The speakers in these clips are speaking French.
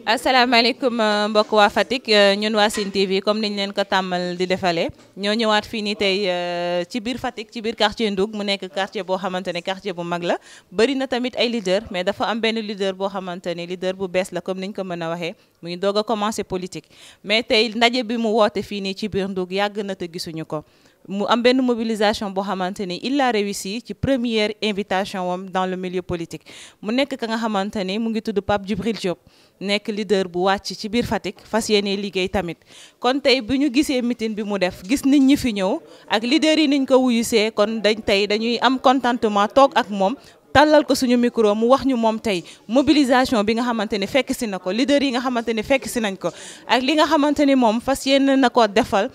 asalaamaaleykum mbokk waa Fatick ñun waa Sine TV comme niñ leen ko tàmmal di defalee ñoo ñëwaat fii nii tey ci biir Fatick ci biir quartier Ndoug mu nekk quartier boo xamante ne quartier bu mag la bëri na tamit ay leader mais dafa am benn leader boo xamante ne leader bu bees la comme niñ ko mën a waxee mu ngi doog a commencé politique mais tey ndaje bi mu woote fii nii ci biir Ndoug yàgg na te gisuñu ko mu am benn mobilisation boo xamante ni il a réussi ci première invitation wam dans le milieu politique mu nekk ka nga xamante ni mu ngi tudd Pape Djibril Diop nekk leader bu wàcc ci biir Fatick fas yéene liggéey tamit kon tey bu ñu gisee meeting bi mu def gis nit ñi fi ñëw ak leader yi niñ ko wuyusee kon dañuy am contentement toog ak moom tàllal ko suñu micro mu wax ñu moom tey mobilisation bi nga xamante ni fekk si na ko leader yi nga xamante ni fekk si nañ ko ak li nga xamante ni moom fas yéene na ko defal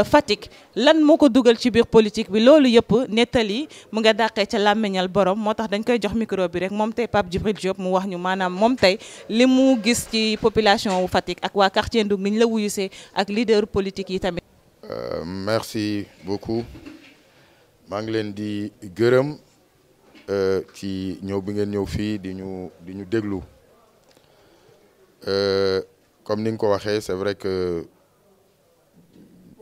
Fatick lan moo ko dugal ci biir politique bi loolu yëpp nettali mu nga dàqee ca làmmiñal borom moo tax dañ koy jox micro bi rek moom tey Pape Djibril Diop mu wax ñu maanaam moom tey li mu gis ci population wu Fatick ak waa quartier Ndoug ni ñu la wuyusee ak leader politique yi tamit. Merci beaucoup maa ngi leen di gërëm. ci ñëw bi ngeen ñëw fii di ñu déglu comme ni nga ko waxee c'est vrai que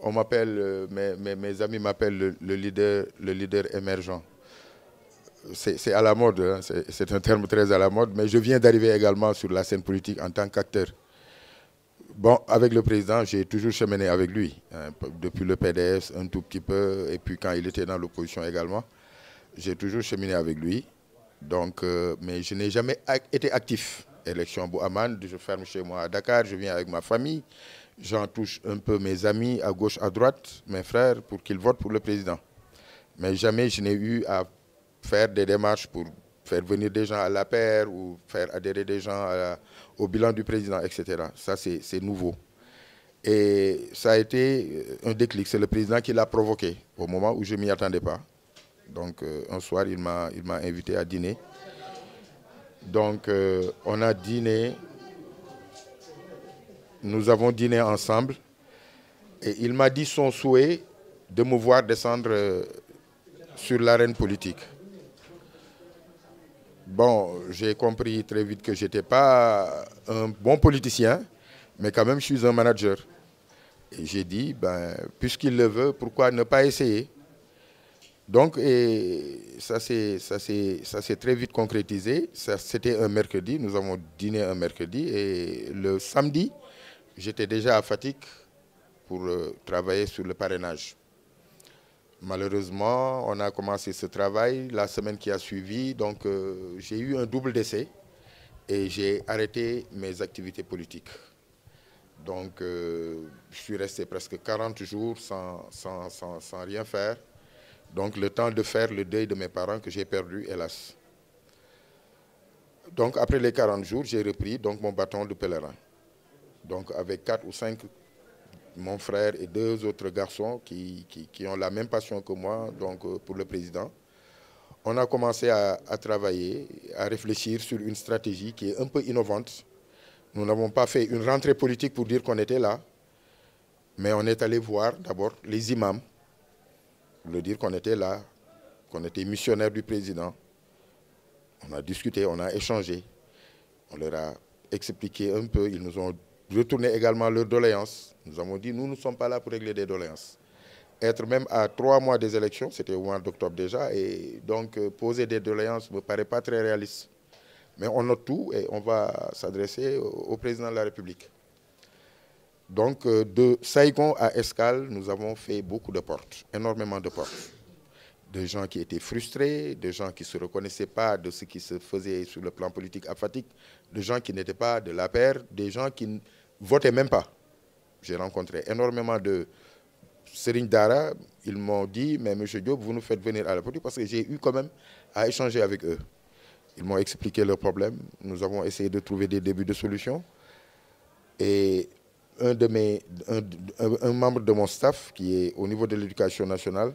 on m'appelle mes amis m'appellent le leader émergent c'est à la mode hein, c'est un terme très à la mode mais je viens d'arriver également sur la scène politique en tant qu'acteur. Bon, avec le président, j'ai toujours cheminé avec lui hein, depuis le PDS un tout petit peu et puis quand il était dans l'opposition également. J'ai toujours cheminé avec lui, donc, mais je n'ai jamais été actif. Élection Bouhaman, je ferme chez moi à Dakar, je viens avec ma famille, j'en touche un peu mes amis à gauche, à droite, mes frères, pour qu'ils votent pour le président. Mais jamais je n'ai eu à faire des démarches pour faire venir des gens à l'APR ou faire adhérer des gens au bilan du président, etc. Ça, c'est nouveau. Et ça a été un déclic, c'est le président qui l'a provoqué au moment où je ne m'y attendais pas. Donc un soir, il m'a invité à dîner. Donc on a dîné, nous avons dîné ensemble et il m'a dit son souhait de me voir descendre sur l'arène politique. Bon, j'ai compris très vite que je n'étais pas un bon politicien, mais quand même je suis un manager. Et j'ai dit, ben, puisqu'il le veut, pourquoi ne pas essayer? Donc, et ça s'est très vite concrétisé. C'était un mercredi, nous avons dîné un mercredi. Et le samedi, j'étais déjà à Fatick pour travailler sur le parrainage. Malheureusement, on a commencé ce travail la semaine qui a suivi. Donc, j'ai eu un double décès et j'ai arrêté mes activités politiques. Donc, je suis resté presque 40 jours sans rien faire. Donc, le temps de faire le deuil de mes parents que j'ai perdu, hélas. Donc, après les 40 jours, j'ai repris donc, mon bâton de pèlerin. Donc, avec 4 ou 5, mon frère et 2 autres garçons qui ont la même passion que moi donc, pour le président, on a commencé à travailler, à réfléchir sur une stratégie qui est un peu innovante. Nous n'avons pas fait une rentrée politique pour dire qu'on était là, mais on est allé voir d'abord les imams, pour leur dire qu'on était là, qu'on était missionnaire du président. On a discuté, on a échangé, on leur a expliqué un peu, ils nous ont retourné également leurs doléances. Nous avons dit, nous ne sommes pas là pour régler des doléances. Être même à 3 mois des élections, c'était au mois d'octobre déjà, et donc poser des doléances ne me paraît pas très réaliste. Mais on note tout et on va s'adresser au président de la République. Donc, de Saigon à Escale, nous avons fait beaucoup de portes, énormément de portes. De gens qui étaient frustrés, de gens qui ne se reconnaissaient pas de ce qui se faisait sur le plan politique à Fatick, de gens qui n'étaient pas de l'APR, des gens qui ne votaient même pas. J'ai rencontré énormément de Serigne Dara. Ils m'ont dit, mais M. Diop, vous nous faites venir à la politique parce que j'ai eu quand même à échanger avec eux. Ils m'ont expliqué leurs problèmes. Nous avons essayé de trouver des débuts de solutions. Et un membre de mon staff, qui est au niveau de l'éducation nationale,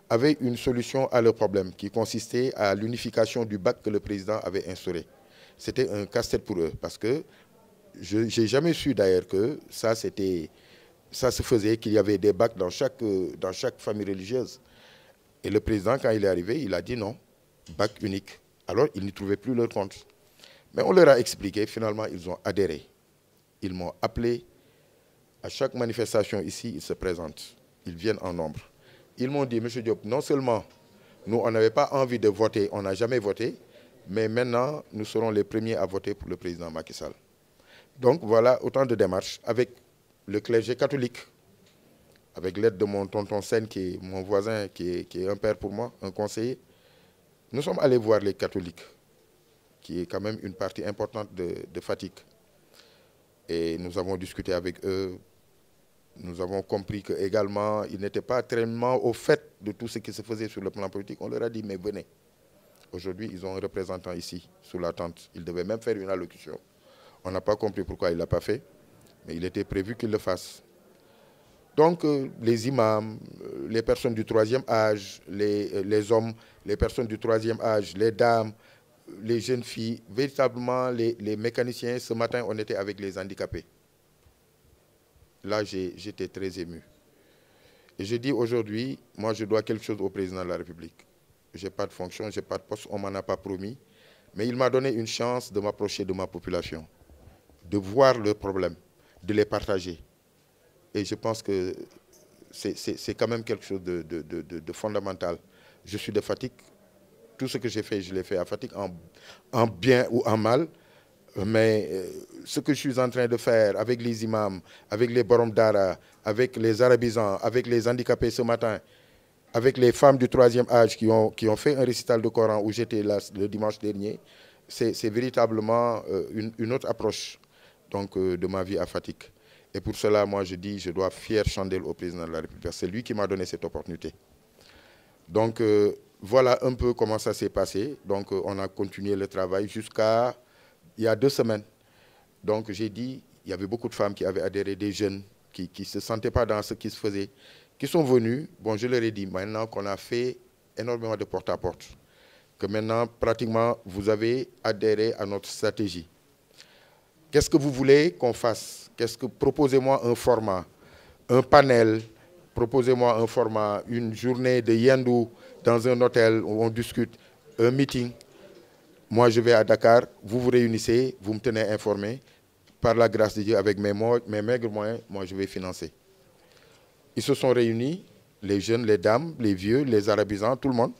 avait une solution à leurs problèmes qui consistait à l'unification du bac que le président avait instauré. C'était un casse-tête pour eux parce que je n'ai jamais su d'ailleurs que ça se faisait, qu'il y avait des bacs dans chaque famille religieuse. Et le président, quand il est arrivé, il a dit non, bac unique. Alors, ils n'y trouvaient plus leur compte. Mais on leur a expliqué, finalement, ils ont adhéré. Ils m'ont appelé. À chaque manifestation ici, ils se présentent. Ils viennent en nombre. Ils m'ont dit, Monsieur Diop, non seulement nous, on n'avait pas envie de voter, on n'a jamais voté, mais maintenant, nous serons les premiers à voter pour le président Macky Sall. Donc voilà autant de démarches avec le clergé catholique, avec l'aide de mon tonton Sen, qui est mon voisin, qui est un père pour moi, un conseiller. Nous sommes allés voir les catholiques, qui est quand même une partie importante de Fatick. Et nous avons discuté avec eux. Nous avons compris qu'également, ils n'étaient pas tellement au fait de tout ce qui se faisait sur le plan politique. On leur a dit, mais venez. Aujourd'hui, ils ont un représentant ici, sous la tente. Ils devaient même faire une allocution. On n'a pas compris pourquoi il ne l'a pas fait, mais il était prévu qu'il le fasse. Donc, les imams, les personnes du troisième âge, les hommes, les personnes du troisième âge, les dames, les jeunes filles, véritablement, les mécaniciens, ce matin, on était avec les handicapés. Là, j'étais très ému. Et je dis aujourd'hui, moi, je dois quelque chose au président de la République. Je n'ai pas de fonction, je n'ai pas de poste, on ne m'en a pas promis. Mais il m'a donné une chance de m'approcher de ma population, de voir leurs problèmes, de les partager. Et je pense que c'est quand même quelque chose de fondamental. Je suis de Fatick. Tout ce que j'ai fait, je l'ai fait à Fatick, en bien ou en mal. Mais ce que je suis en train de faire avec les imams, avec les borom dara, avec les arabisans, avec les handicapés ce matin, avec les femmes du troisième âge qui ont fait un récital de Coran où j'étais là le dimanche dernier, c'est véritablement une autre approche donc, de ma vie à Fatick. Et pour cela, moi, je dis, je dois fière chandelle au président de la République. C'est lui qui m'a donné cette opportunité. Donc, voilà un peu comment ça s'est passé. Donc, on a continué le travail jusqu'à il y a 2 semaines. Donc, j'ai dit, il y avait beaucoup de femmes qui avaient adhéré, des jeunes qui ne se sentaient pas dans ce qui se faisait, qui sont venus. Bon, je leur ai dit, maintenant qu'on a fait énormément de porte-à-porte, que maintenant, pratiquement, vous avez adhéré à notre stratégie. Qu'est-ce que vous voulez qu'on fasse? Proposez-moi un format, un panel, proposez-moi un format, une journée de yandou dans un hôtel où on discute, un meeting. Moi, je vais à Dakar, vous vous réunissez, vous me tenez informé. Par la grâce de Dieu, avec mes maigres moyens, moi, je vais financer. Ils se sont réunis, les jeunes, les dames, les vieux, les arabisans, tout le monde.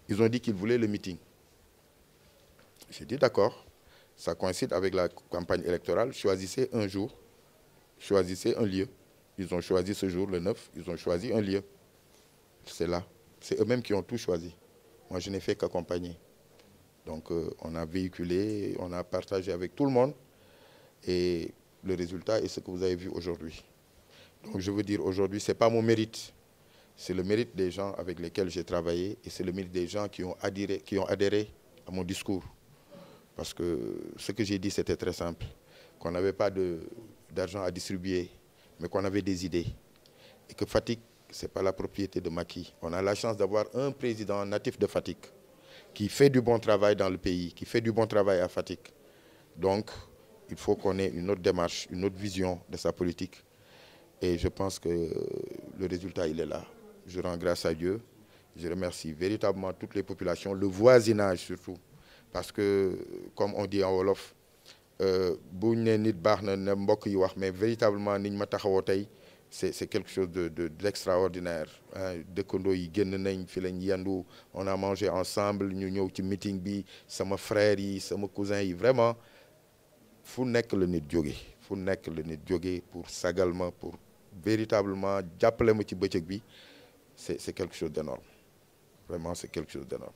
Ils ont dit qu'ils voulaient le meeting. J'ai dit d'accord, ça coïncide avec la campagne électorale. Choisissez un jour, choisissez un lieu. Ils ont choisi ce jour, le 9, ils ont choisi un lieu. C'est là. C'est eux-mêmes qui ont tout choisi. Moi, je n'ai fait qu'accompagner. Donc, on a véhiculé, on a partagé avec tout le monde. Et le résultat est ce que vous avez vu aujourd'hui. Donc, je veux dire, aujourd'hui, ce n'est pas mon mérite. C'est le mérite des gens avec lesquels j'ai travaillé et c'est le mérite des gens qui ont adhéré à mon discours. Parce que ce que j'ai dit, c'était très simple. Qu'on n'avait pas d'argent à distribuer, mais qu'on avait des idées. Et que Fatick, ce n'est pas la propriété de Macky. On a la chance d'avoir un président natif de Fatick qui fait du bon travail dans le pays, qui fait du bon travail à Fatick. Donc, il faut qu'on ait une autre démarche, une autre vision de sa politique. Et je pense que le résultat, il est là. Je rends grâce à Dieu. Je remercie véritablement toutes les populations, le voisinage surtout. Parce que, comme on dit en Wolof, mais véritablement, c'est quelque chose d'extraordinaire. On a mangé ensemble, nous avons eu un meeting, mes frères, mes cousins, vraiment, il faut que le nid jóge fu nekk le nit jóge pour sagalement, pour véritablement jàppale ma ci bëccëg bi c'est quelque chose d'énorme. Vraiment, c'est quelque chose d'énorme.